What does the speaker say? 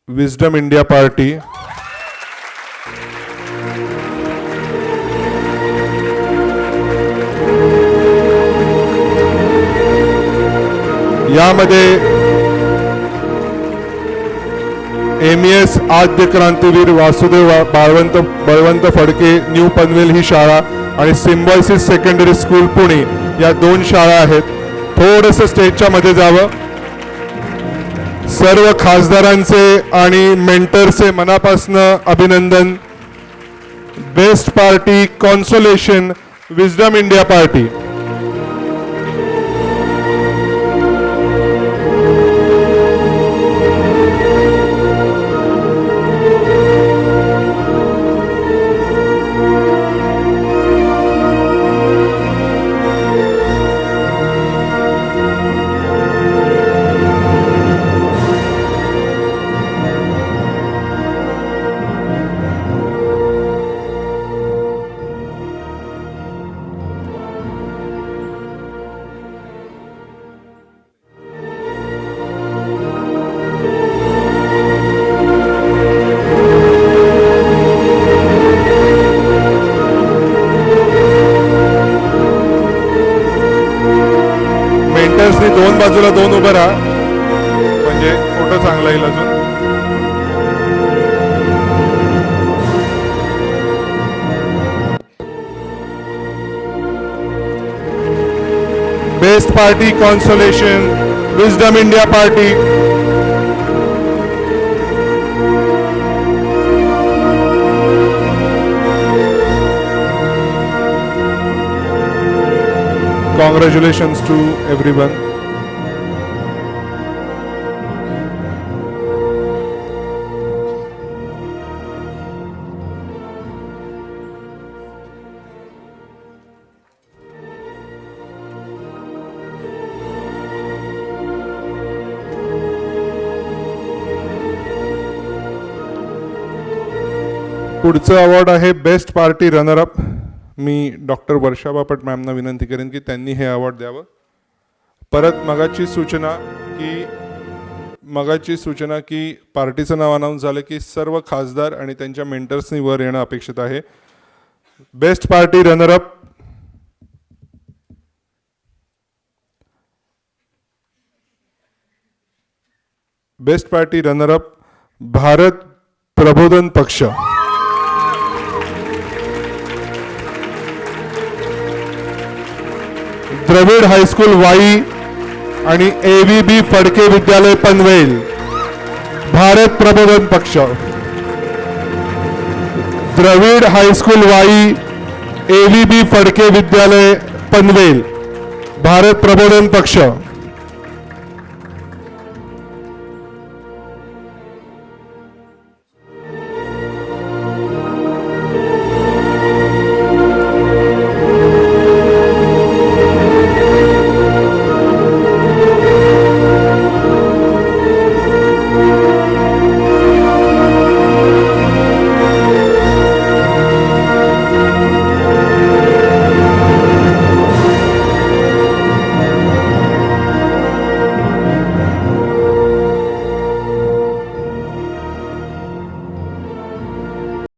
Wisdom India party, यामध्ये MES आद्य क्रांतीवीर Vasudev Balwant Phadke new Panvel ही शाळा आणि सिम्बॉयसिस सेकंडरी स्कूल पुणे या 2 शाळा आहेत. थोडंसं स्टेजच्या मध्ये जावं. सर्व खासदारांचे आणि मेंटरचे मनापासनं अभिनंदन. Best party consolation wisdom India party. दोन बाजूला 2 उभं राहा म्हणजे फोटो चांगला येईल. अजून best party consolation wisdom India party. Congratulations to everyone. पुढचं अवॉर्ड आहे बेस्ट पार्टी रनर अप. मी डॉक्टर वर्षा बापट मॅमना विनंती करेन की त्यांनी हे अवॉर्ड द्यावं. परत मगाची सूचना की पार्टीचं नाव अनाऊन्स झालं की सर्व खासदार आणि त्यांच्या मेंटर्सनी वर येणं अपेक्षित आहे. Best party runner up Bharat प्रबोधन पक्ष. द्रविड हायस्कूल वाई आणि AVB फडके विद्यालय पनवेल. भारत प्रबोधन पक्ष. द्रविड हायस्कूल वाई AVB फडके विद्यालय पनवेल. भारत प्रबोधन पक्ष.